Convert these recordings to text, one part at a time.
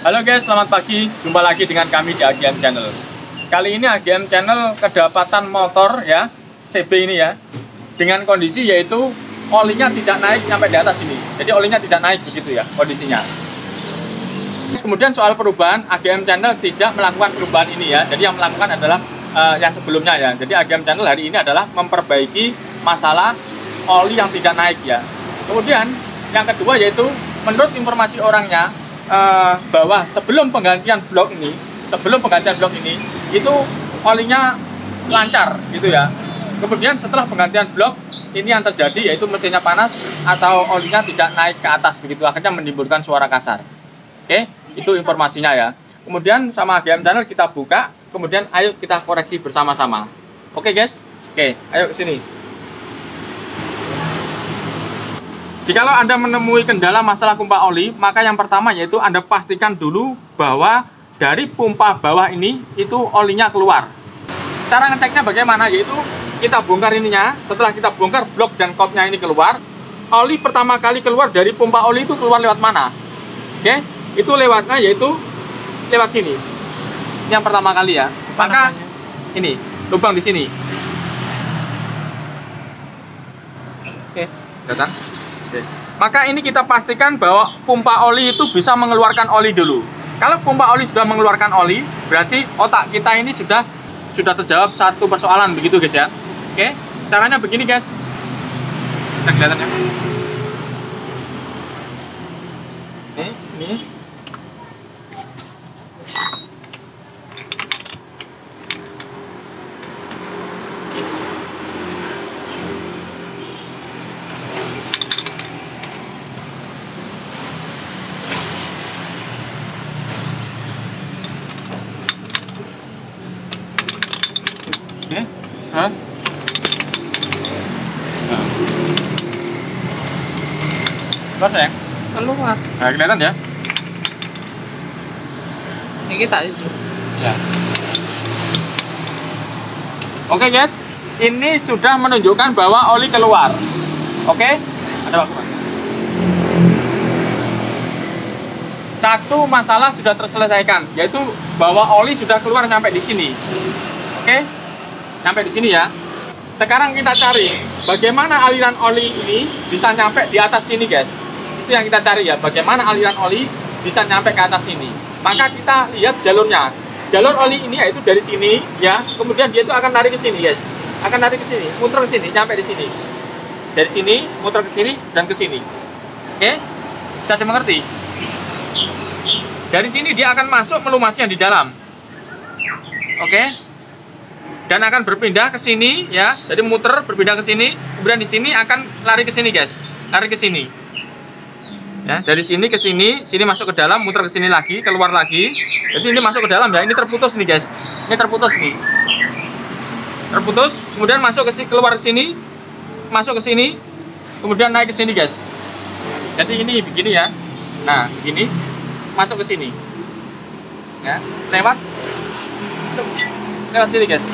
Halo guys, selamat pagi. Jumpa lagi dengan kami di AGM Channel. Kali ini AGM Channel kedapatan motor ya, CB ini ya, dengan kondisi yaitu olinya tidak naik sampai di atas ini. Jadi olinya tidak naik begitu ya kondisinya. Kemudian soal perubahan, AGM Channel tidak melakukan perubahan ini ya. Jadi yang melakukan adalah yang sebelumnya ya. Jadi AGM Channel hari ini adalah memperbaiki masalah oli yang tidak naik ya. Kemudian yang kedua yaitu menurut informasi orangnya, bahwa sebelum penggantian blok ini itu olinya lancar gitu ya. Kemudian setelah penggantian blok ini yang terjadi yaitu mesinnya panas atau olinya tidak naik ke atas begitu, akhirnya menimbulkan suara kasar. Oke, itu informasinya ya. Kemudian sama AGM Channel kita buka, kemudian ayo kita koreksi bersama-sama. Oke guys, oke, ayo ke sini. Jikalau Anda menemui kendala masalah pompa oli, maka yang pertama yaitu Anda pastikan dulu bahwa dari pompa bawah ini itu olinya keluar. Cara ngeceknya bagaimana? Yaitu kita bongkar ininya, setelah kita bongkar blok dan kopnya ini keluar, oli pertama kali keluar dari pompa oli itu keluar lewat mana? Oke, itu lewatnya yaitu lewat sini. Ini yang pertama kali ya. Maka ini lubang di sini. Oke, datang. Maka ini kita pastikan bahwa pompa oli itu bisa mengeluarkan oli dulu. Kalau pompa oli sudah mengeluarkan oli, berarti otak kita ini sudah terjawab satu persoalan begitu guys ya. Oke, caranya begini guys. Bisa kelihatan ya? Ini. Hah? Keluar ya? Keluar. Nah, kelihatan ya? Ini kita isu. Ya. Oke guys, ini sudah menunjukkan bahwa oli keluar. Oke? Ada waktu. Satu masalah sudah terselesaikan, yaitu bahwa oli sudah keluar sampai di sini. Oke? Sampai di sini ya. Sekarang kita cari bagaimana aliran oli ini bisa nyampe di atas sini guys. Itu yang kita cari ya, bagaimana aliran oli bisa nyampe ke atas sini. Maka kita lihat jalurnya. Jalur oli ini yaitu dari sini ya, kemudian dia itu akan tarik ke sini guys. Akan tarik ke sini, muter ke sini, nyampe di sini. Dari sini, muter ke sini dan ke sini. Oke? Bisa dimengerti? Dari sini dia akan masuk melumasi yang di dalam. Oke? Dan akan berpindah ke sini ya, jadi muter berpindah ke sini, kemudian di sini akan lari ke sini guys, lari ke sini ya, dari sini ke sini, sini masuk ke dalam, muter ke sini lagi, keluar lagi, jadi ini masuk ke dalam ya, ini terputus nih guys, ini terputus nih, terputus, kemudian masuk ke sini, keluar ke sini, masuk ke sini, kemudian naik ke sini guys, jadi ini begini ya, nah begini, masuk ke sini ya, lewat sini guys.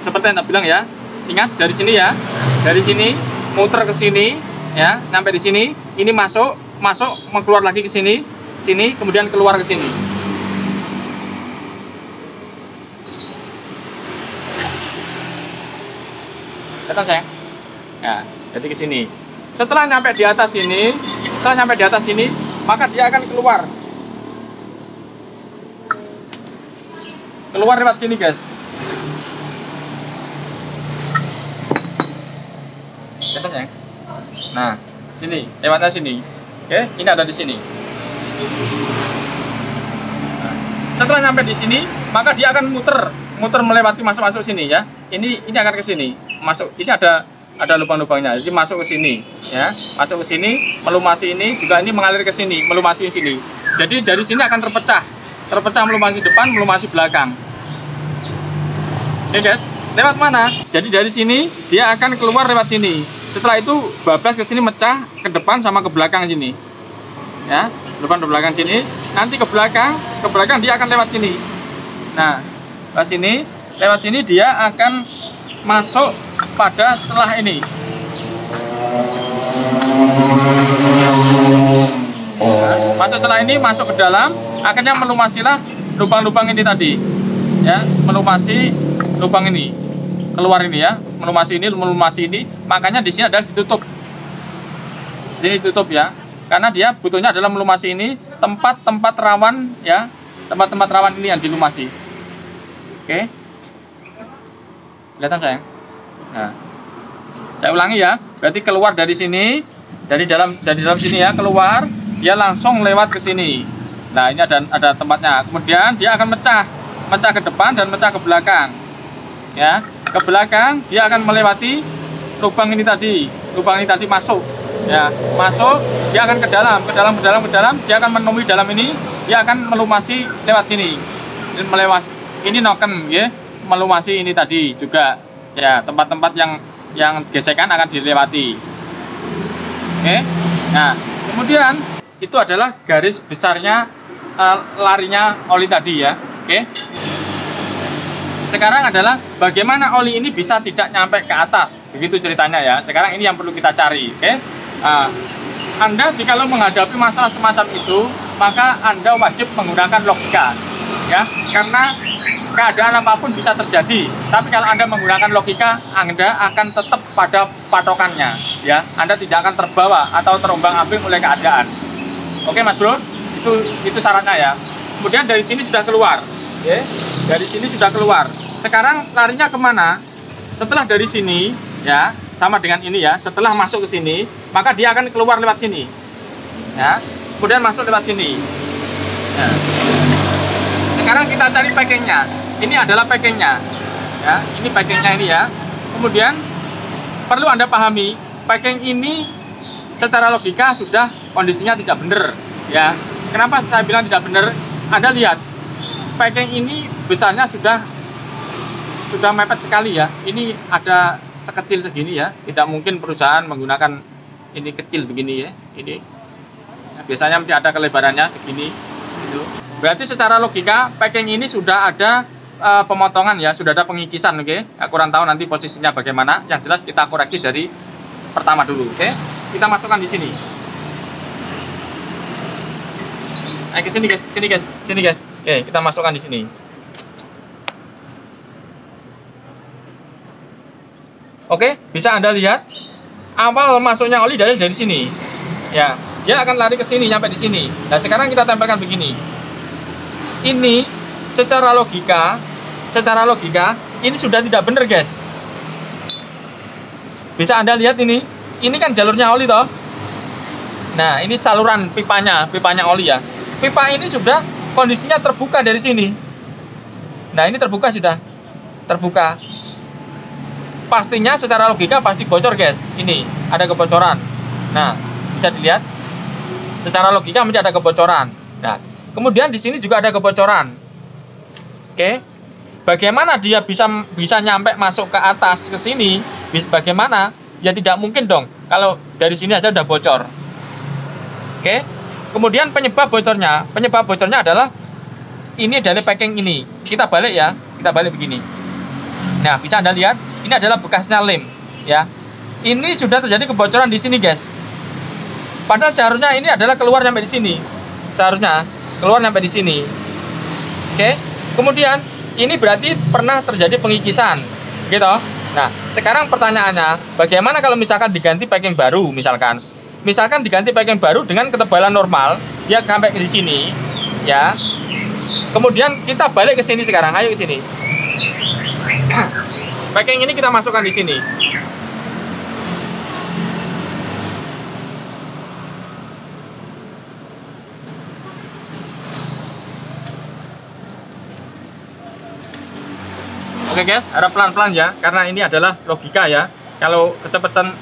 Seperti yang tak bilang ya, ingat dari sini ya, dari sini muter ke sini ya, sampai di sini, ini masuk, keluar lagi ke sini, kemudian keluar ke sini. Datang sayang. Ya, jadi ke sini. Setelah sampai di atas ini, maka dia akan keluar lewat sini guys. Ya. Nah, sini, lewatnya sini. Oke, ini ada di sini. Nah, setelah sampai di sini, maka dia akan muter melewati masuk sini ya. Ini akan ke sini. Masuk, ini ada lubang-lubangnya. Jadi masuk ke sini ya. Masuk ke sini, melumasi ini, juga ini mengalir ke sini, melumasi sini. Jadi dari sini akan terpecah melumasi depan, melumasi belakang. Oke guys, lewat mana? Jadi dari sini dia akan keluar lewat sini. Setelah itu bablas ke sini, mecah ke depan sama ke belakang sini. Ya, depan ke belakang sini. Nanti ke belakang dia akan lewat sini. Nah, lewat sini dia akan masuk pada celah ini. Masuk setelah ini, masuk ke dalam, akhirnya melumasilah lubang-lubang ini tadi, ya, melumasi lubang ini, keluar ini ya, melumasi ini, makanya di sini adalah ditutup, sini tutup ya, karena dia butuhnya adalah melumasi ini, tempat-tempat rawan ya, tempat-tempat rawan ini yang dilumasi. Oke, kelihatan sayang? Nah, saya ulangi ya, berarti keluar dari sini, dari dalam sini ya, keluar, dia langsung lewat ke sini. Nah, ini ada tempatnya. Kemudian dia akan mecah ke depan dan mecah ke belakang. Ya, ke belakang dia akan melewati lubang ini tadi masuk. Ya, masuk, dia akan ke dalam, dia akan menemui dalam ini, dia akan melumasi lewat sini. Ini noken ya, melumasi ini tadi juga. Ya, tempat-tempat yang gesekan akan dilewati. Oke. Nah, kemudian itu adalah garis besarnya larinya oli tadi ya. Oke. Sekarang adalah bagaimana oli ini bisa tidak nyampe ke atas. Begitu ceritanya ya. Sekarang ini yang perlu kita cari, oke? Anda jika menghadapi masalah semacam itu, maka Anda wajib menggunakan logika. Ya, karena keadaan apapun bisa terjadi. Tapi kalau Anda menggunakan logika, Anda akan tetap pada patokannya. Ya, Anda tidak akan terbawa atau terombang-ambing oleh keadaan. Oke, Mas Bro, itu syaratnya ya. Kemudian dari sini sudah keluar, ya. Dari sini sudah keluar. Sekarang larinya kemana? Setelah dari sini, ya, sama dengan ini ya. Setelah masuk ke sini, maka dia akan keluar lewat sini, ya. Kemudian masuk lewat sini. Ya. Sekarang kita cari packingnya. Ini adalah packingnya, ya. Ini packingnya ini ya. Kemudian perlu Anda pahami, packing ini secara logika sudah kondisinya tidak benar, ya. Kenapa saya bilang tidak benar? Anda lihat, packing ini besarnya sudah mepet sekali ya. Ini ada sekecil segini ya. Tidak mungkin perusahaan menggunakan ini kecil begini ya. Ini ya, biasanya mesti ada kelebarannya segini. Gitu. Berarti secara logika packing ini sudah ada pemotongan ya, sudah ada pengikisan, oke? Ya, kurang tahu nanti posisinya bagaimana. Yang jelas kita koreksi dari pertama dulu, oke? Kita masukkan di sini. Ayo ke sini guys. Oke, kita masukkan di sini. Oke, bisa Anda lihat awal masuknya oli dari sini. Ya, dia akan lari ke sini nyampe di sini. Nah, sekarang kita tempelkan begini. Ini secara logika ini sudah tidak benar, guys. Bisa Anda lihat ini kan jalurnya oli toh. Nah, ini saluran pipanya oli ya. Pipa ini sudah kondisinya terbuka dari sini. Nah, ini terbuka sudah. Terbuka. Pastinya secara logika pasti bocor, guys. Ini ada kebocoran. Nah, bisa dilihat. Secara logika mesti ada kebocoran. Nah, kemudian di sini juga ada kebocoran. Oke. Bagaimana dia bisa nyampe masuk ke atas ke sini? Bagaimana? Ya tidak mungkin dong kalau dari sini aja udah bocor. Oke. Kemudian penyebab bocornya adalah ini dari packing ini. Kita balik ya, kita balik begini. Nah, bisa Anda lihat, ini adalah bekasnya lem, ya. Ini sudah terjadi kebocoran di sini, guys. Padahal seharusnya ini adalah keluar sampai di sini. Seharusnya keluar sampai di sini. Oke. Kemudian ini berarti pernah terjadi pengikisan, gitu. Nah, sekarang pertanyaannya, bagaimana kalau misalkan diganti packing baru, misalkan diganti packing baru dengan ketebalan normal, dia sampai di sini, ya. Kemudian kita balik ke sini sekarang, ayo ke sini. Packing ini kita masukkan di sini. Oke guys, harap pelan-pelan ya, karena ini adalah logika ya. Kalau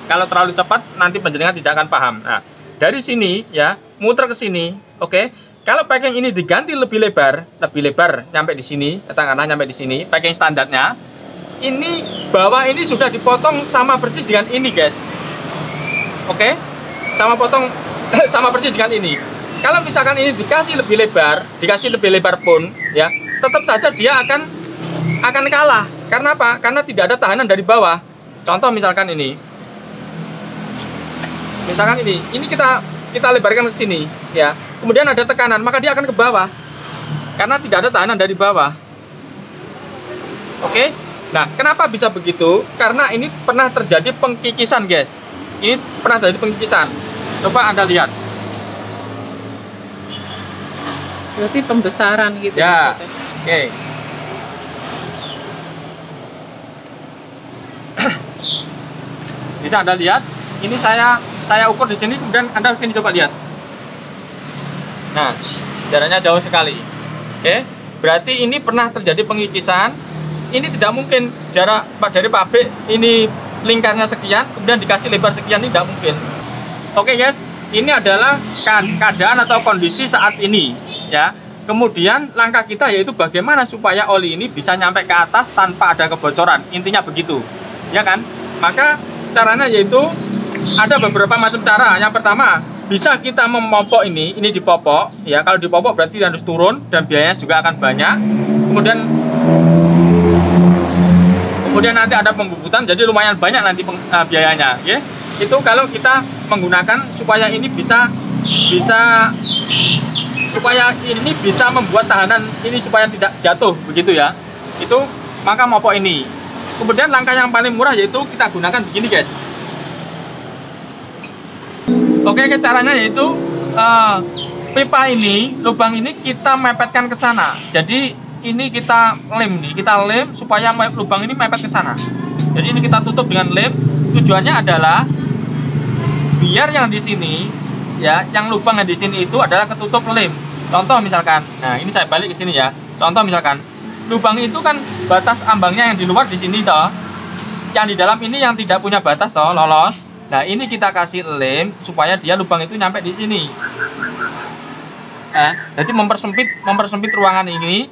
terlalu cepat nanti penjenengan tidak akan paham. Nah, dari sini ya, muter ke sini, oke. Kalau packing ini diganti lebih lebar nyampe di sini, katakanlah nyampe di sini, packing standarnya. Ini bawah ini sudah dipotong sama persis dengan ini, guys. Oke? Sama persis dengan ini. Kalau misalkan ini dikasih lebih lebar pun ya, tetap saja dia akan kalah. Karena apa? Karena tidak ada tahanan dari bawah. Contoh misalkan ini. Misalkan ini kita kita lebarkan ke sini, ya. Kemudian ada tekanan, maka dia akan ke bawah. Karena tidak ada tekanan dari bawah. Oke? Nah, kenapa bisa begitu? Karena ini pernah terjadi pengkikisan, guys. Ini pernah terjadi pengkikisan. Coba Anda lihat. Berarti pembesaran gitu. Ya. Oke. Bisa Anda lihat, ini saya ukur di sini, kemudian Anda sini coba lihat. Nah, jaraknya jauh sekali. Oke, berarti ini pernah terjadi pengikisan. Ini tidak mungkin jarak dari pabrik ini lingkarnya sekian, kemudian dikasih lebar sekian, ini tidak mungkin. Oke guys, ini adalah keadaan atau kondisi saat ini, ya. Kemudian langkah kita yaitu bagaimana supaya oli ini bisa nyampe ke atas tanpa ada kebocoran. Intinya begitu, ya kan? Maka caranya yaitu ada beberapa macam cara. Yang pertama, bisa kita memopok ini dipopok, ya. Kalau dipopok berarti harus turun dan biayanya juga akan banyak. Kemudian nanti ada pembubutan, jadi lumayan banyak nanti biayanya, ya. Itu kalau kita menggunakan supaya ini bisa membuat tahanan ini supaya tidak jatuh, begitu ya. Itu maka mopok ini. Kemudian langkah yang paling murah yaitu kita gunakan begini, guys. Oke, caranya yaitu pipa ini, lubang ini kita mepetkan ke sana. Jadi ini kita lem supaya lubang ini mepet ke sana. Jadi ini kita tutup dengan lem. Tujuannya adalah biar yang di sini, ya, yang lubang yang di sini itu adalah ketutup lem. Contoh misalkan, nah ini saya balik ke sini ya. Contoh misalkan, lubang itu kan batas ambangnya yang di luar di sini toh. Yang di dalam ini yang tidak punya batas toh, lolos. Nah, ini kita kasih lem supaya dia lubang itu nyampe di sini. Jadi mempersempit ruangan ini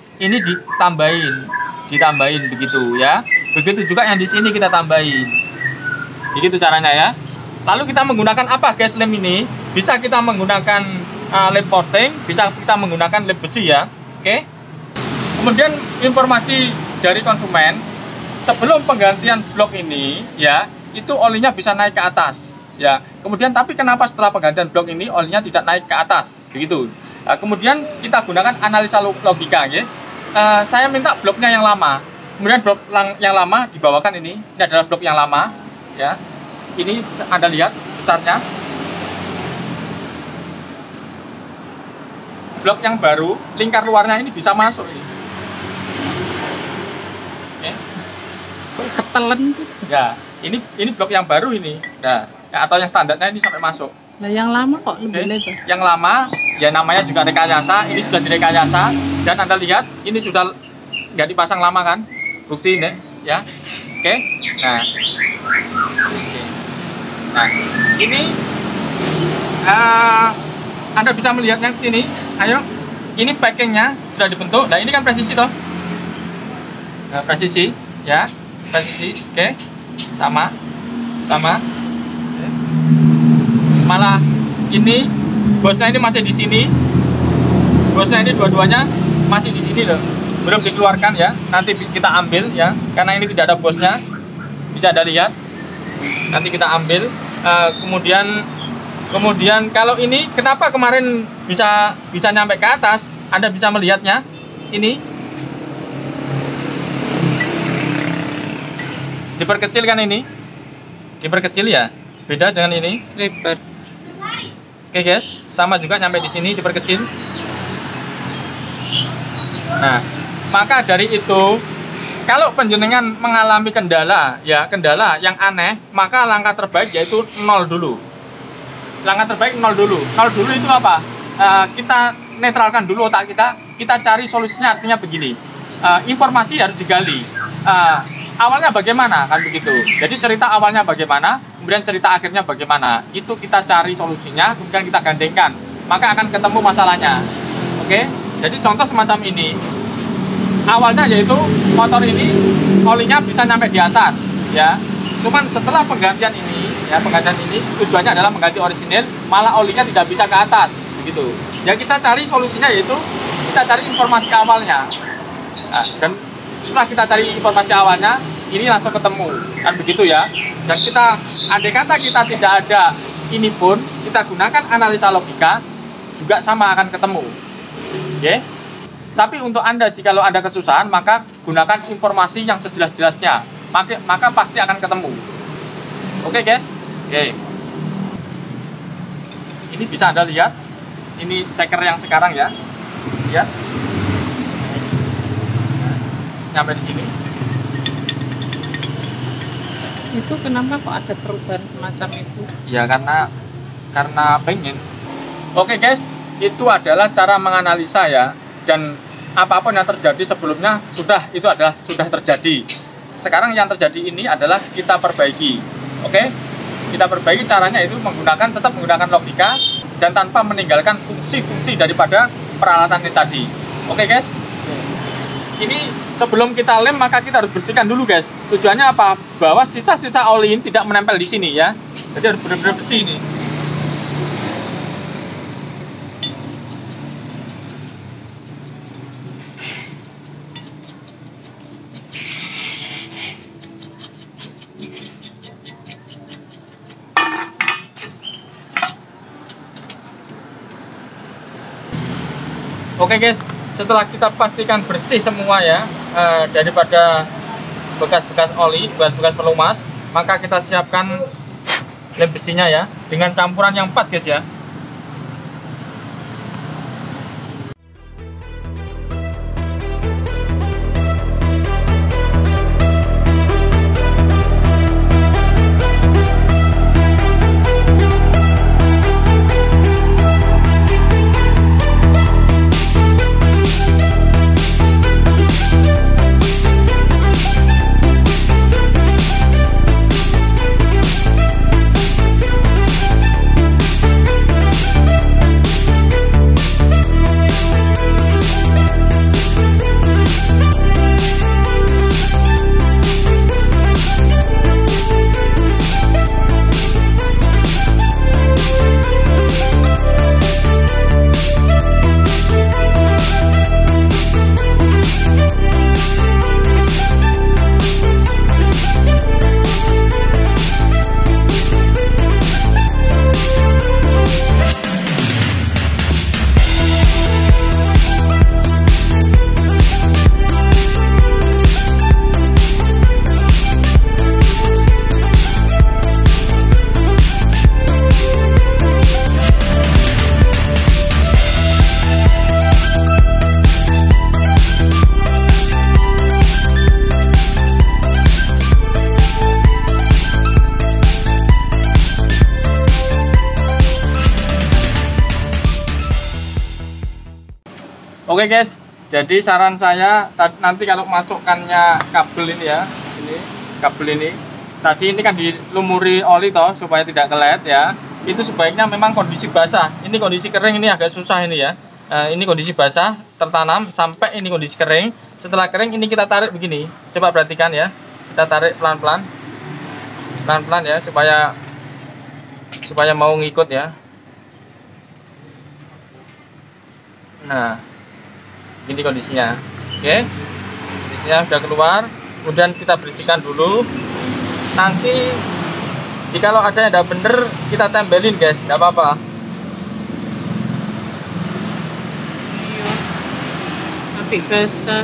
ditambahin begitu ya. Begitu juga yang di sini kita tambahin. Begitu caranya ya. Lalu kita menggunakan apa, guys, lem ini? Bisa kita menggunakan lem porting, bisa kita menggunakan lem besi ya. Oke. Kemudian informasi dari konsumen, sebelum penggantian blok ini ya, itu olinya bisa naik ke atas ya. Kemudian tapi kenapa setelah penggantian blok ini olinya tidak naik ke atas begitu. Kemudian kita gunakan analisa logika ya. Saya minta bloknya yang lama, kemudian blok yang lama dibawakan ini adalah blok yang lama ya. Ini Anda lihat besarnya. Blok yang baru, lingkar luarnya ini bisa masuk ini. Oke. Ketelen tuh. Ya, ini blok yang baru ini. Nah, atau yang standarnya ini sampai masuk. Nah, yang lama kok lebih lebar. Yang lama ya namanya juga rekayasa, ini sudah direkayasa dan Anda lihat ini sudah nggak dipasang lama kan? Bukti ini ya. Oke. Nah. Oke. Nah, ini Anda bisa melihatnya di sini. Ayo. Ini packingnya sudah dibentuk. Nah, ini kan presisi toh. Nah, presisi ya. Presisi, oke, sama, malah ini bosnya ini masih di sini, bosnya ini dua-duanya masih di sini loh, belum dikeluarkan ya, nanti kita ambil ya, karena ini tidak ada bosnya, bisa Anda lihat, nanti kita ambil, kemudian kalau ini kenapa kemarin bisa nyampe ke atas, Anda bisa melihatnya, ini. Diperkecil kan ini? Diperkecil ya? Beda dengan ini? Lebar. Oke guys, sama juga sampai di sini diperkecil. Nah, maka dari itu, kalau penjenengan mengalami kendala yang aneh, maka langkah terbaik yaitu 0 dulu. Langkah terbaik 0 dulu. 0 dulu itu apa? Kita netralkan dulu otak kita cari solusinya, artinya begini. Informasi harus digali. Awalnya bagaimana kan begitu. Jadi cerita awalnya bagaimana, kemudian cerita akhirnya bagaimana. Itu kita cari solusinya, kemudian kita gandengkan. Maka akan ketemu masalahnya. Oke? Jadi contoh semacam ini. Awalnya yaitu motor ini olinya bisa nyampe di atas, ya. Cuman setelah penggantian ini tujuannya adalah mengganti orisinil, malah olinya tidak bisa ke atas, begitu. Ya kita cari solusinya yaitu kita cari informasi awalnya. Nah, dan setelah kita cari informasi awalnya, ini langsung ketemu kan begitu ya. Dan kita andai kata kita tidak ada ini pun kita gunakan analisa logika juga sama akan ketemu. Oke. Tapi untuk Anda jikalau Anda kesusahan, maka gunakan informasi yang sejelas-jelasnya. Maka pasti akan ketemu. Oke, guys. Oke. Ini bisa Anda lihat. Ini seker yang sekarang ya. Lihat. Sampai di sini. Itu kenapa kok ada perubahan semacam itu? Ya karena pengen. Oke guys, itu adalah cara menganalisa ya, dan apapun yang terjadi sebelumnya sudah terjadi. Sekarang yang terjadi ini adalah kita perbaiki. Oke? Kita perbaiki caranya itu tetap menggunakan logika dan tanpa meninggalkan fungsi-fungsi daripada peralatan ini tadi. Oke guys? Ini sebelum kita lem maka kita harus bersihkan dulu guys. Tujuannya apa? Bahwa sisa-sisa oli ini tidak menempel di sini ya. Jadi harus benar-benar bersih ini. Oke guys, setelah kita pastikan bersih semua ya, daripada bekas-bekas oli, bekas-bekas pelumas, maka kita siapkan lem besinya ya, dengan campuran yang pas guys ya. Oke guys, jadi saran saya nanti kalau masukkannya kabel ini ya, kabel ini tadi ini kan dilumuri oli toh supaya tidak kelet ya. Itu sebaiknya memang kondisi basah. Ini kondisi kering ini agak susah ini ya. Ini kondisi basah tertanam sampai ini kondisi kering. Setelah kering ini kita tarik begini. Coba perhatikan ya. Kita tarik pelan-pelan, pelan-pelan ya supaya mau ngikut ya. Nah, ini kondisinya. Oke, kondisinya sudah keluar. Kemudian kita bersihkan dulu. Nanti jikalau ada yang tidak bener kita tempelin guys, nggak apa-apa. Iya, tapi basah.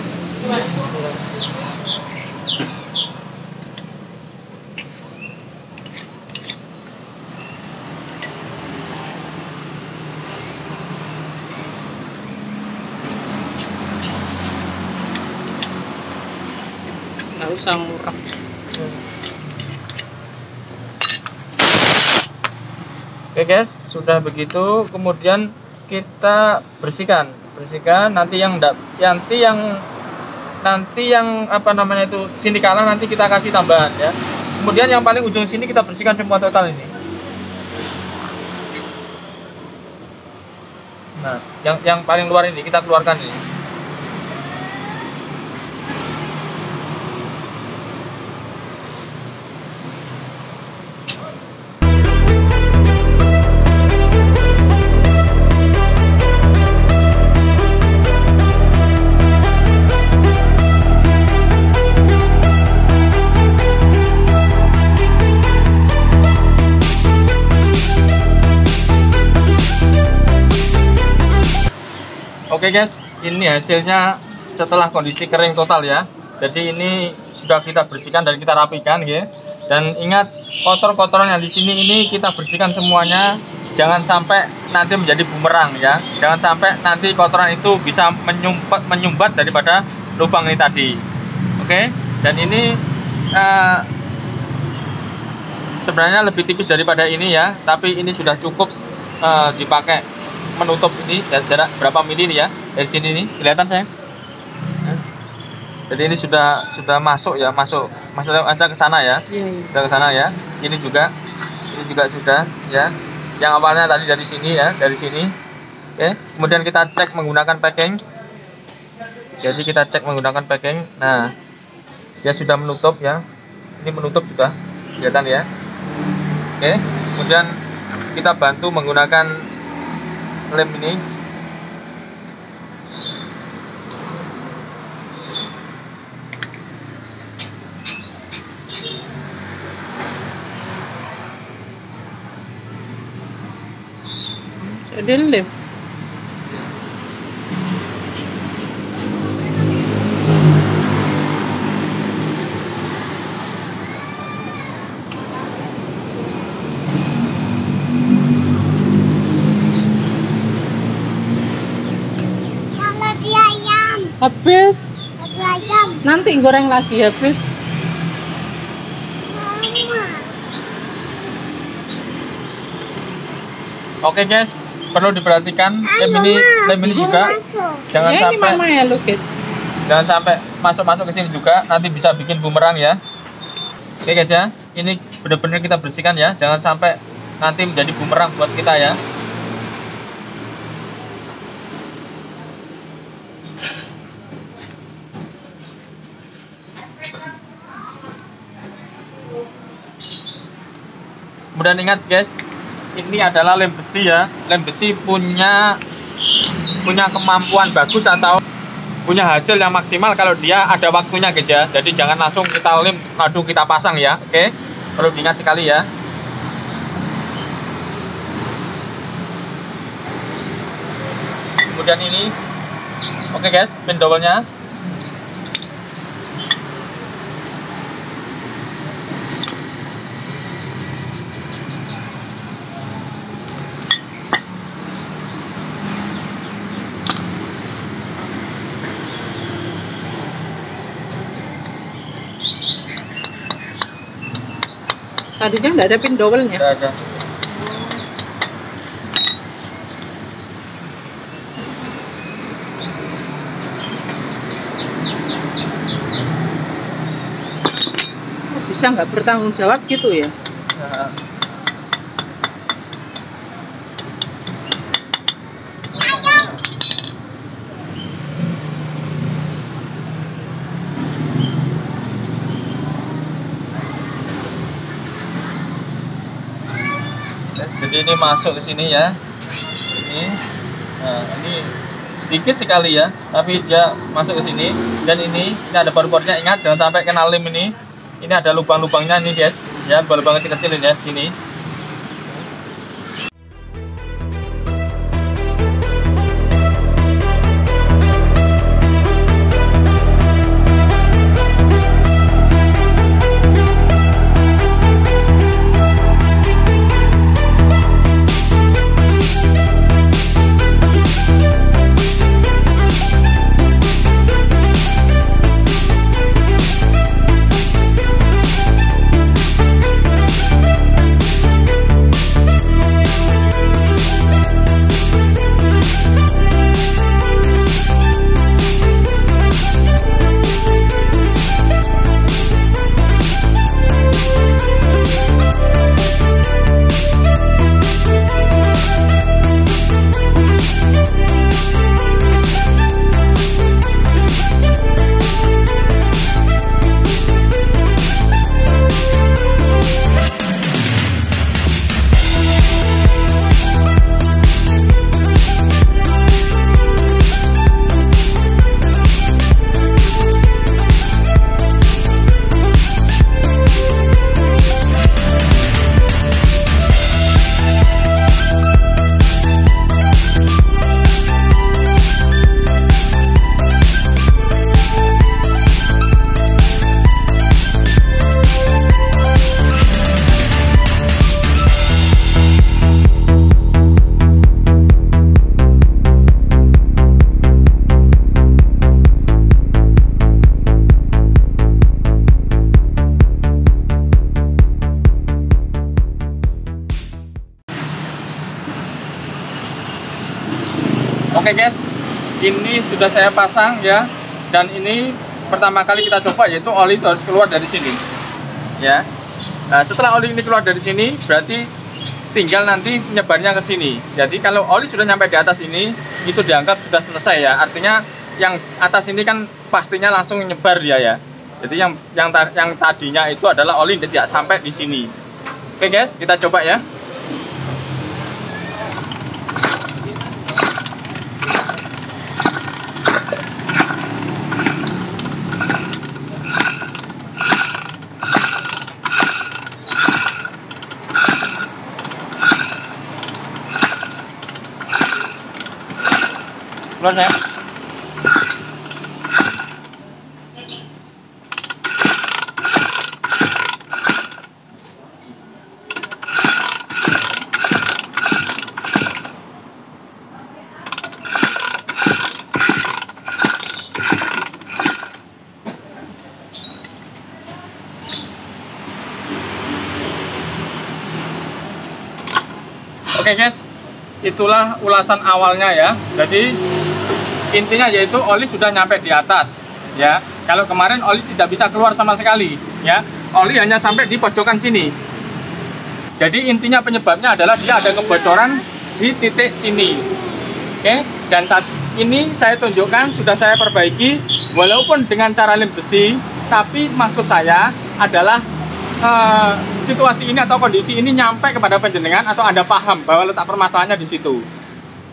Nggak usah murah. Oke guys, sudah begitu. Kemudian kita bersihkan. Nanti yang apa namanya itu sini kalah nanti kita kasih tambahan ya. Kemudian yang paling ujung sini kita bersihkan semua total ini. Nah, yang paling luar ini kita keluarkan ini. Oke guys, ini hasilnya setelah kondisi kering total ya. Jadi ini sudah kita bersihkan dan kita rapikan ya. Dan ingat, kotor-kotoran yang di sini ini kita bersihkan semuanya. Jangan sampai nanti menjadi bumerang ya. Jangan sampai nanti kotoran itu bisa menyumbat daripada lubang ini tadi. Oke, dan ini sebenarnya lebih tipis daripada ini ya, tapi ini sudah cukup dipakai menutup ini dari jarak berapa mili nih ya, dari sini nih kelihatan sayang. Jadi ini sudah masuk ya, masuk aja ke sana ya, sudah ke sana ya. Ini juga sudah ya. Yang awalnya tadi dari sini ya, dari sini. Oke, kemudian kita cek menggunakan packing. Jadi kita cek menggunakan packing. Nah, dia sudah menutup ya. Ini menutup juga, kelihatan ya. Oke, kemudian kita bantu menggunakan lem ini. Jadi lem. Habis. Nanti goreng lagi habis. Oke guys, perlu diperhatikan lem ini juga jangan Ya, ini sampai mama ya lukis. jangan sampai masuk ke sini juga, nanti bisa bikin bumerang ya. Oke guys ya, ini benar-benar kita bersihkan ya, jangan sampai nanti menjadi bumerang buat kita ya. Kemudian ingat guys, ini adalah lem besi ya. Lem besi punya kemampuan bagus atau punya hasil yang maksimal kalau dia ada waktunya guys ya. Jadi jangan langsung kita lem lalu kita pasang ya. Oke, perlu diingat sekali ya. Kemudian ini, oke guys, pin double-nya. Tadinya nggak ada pin double-nya. Nggak ada. Bisa nggak bertanggung jawab gitu ya? Nah. Jadi ini masuk ke sini ya. Ini sedikit sekali ya, tapi dia masuk ke sini. Dan ini ada paru-parunya, ingat jangan sampai kena lem ini. Ini ada lubang-lubangnya nih guys, ya lubang kecil-kecil ini ya sini. Oke guys, ini sudah saya pasang ya, dan ini pertama kali kita coba, yaitu oli itu harus keluar dari sini ya. Nah, setelah oli ini keluar dari sini, berarti tinggal nanti nyebarnya ke sini. Jadi kalau oli sudah nyampe di atas ini, itu dianggap sudah selesai ya. Artinya yang atas ini kan pastinya langsung nyebar dia ya. Jadi yang tadinya itu adalah oli tidak sampai di sini. Oke guys, kita coba ya. Keluar saya. Oke guys, itulah ulasan awalnya ya. Jadi intinya yaitu oli sudah nyampe di atas ya. Kalau kemarin oli tidak bisa keluar sama sekali ya. Oli hanya sampai di pojokan sini. Jadi intinya penyebabnya adalah dia ada kebocoran di titik sini. Oke, dan saat ini saya tunjukkan sudah saya perbaiki walaupun dengan cara lem besi, tapi maksud saya adalah situasi ini atau kondisi ini nyampe kepada penjenengan atau Anda paham bahwa letak permasalahannya di situ.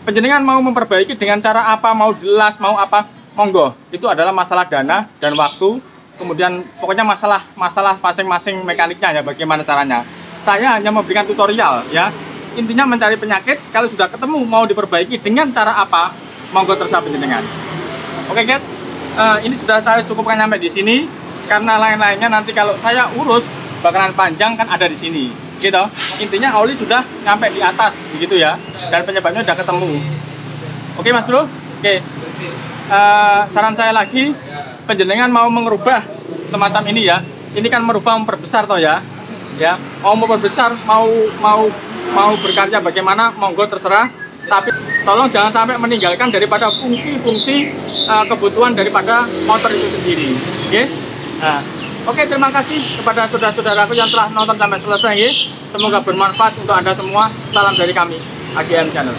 Penjenengan mau memperbaiki dengan cara apa, mau jelas, mau apa, monggo. Itu adalah masalah dana dan waktu. Kemudian pokoknya masalah masing-masing mekaniknya ya, bagaimana caranya. Saya hanya memberikan tutorial ya. Intinya mencari penyakit, kalau sudah ketemu mau diperbaiki dengan cara apa, monggo terserah penjenengan. Oke guys, ini sudah saya cukupkan sampai di sini. Karena lain-lainnya nanti kalau saya urus bakalan panjang, kan ada di sini gitu. Intinya oli sudah nyampe di atas begitu ya, dan penyebabnya udah ketemu. Oke Mas Bro. Oke, saran saya lagi, penjenengan mau mengubah semacam ini ya, ini kan merubah memperbesar toh ya, mau memperbesar, mau berkarya bagaimana, monggo terserah. Tapi tolong jangan sampai meninggalkan daripada fungsi-fungsi kebutuhan daripada motor itu sendiri. Oke. Nah, oke, terima kasih kepada saudara-saudaraku yang telah nonton sampai selesai ya. Semoga bermanfaat untuk Anda semua. Salam dari kami, AGM Channel.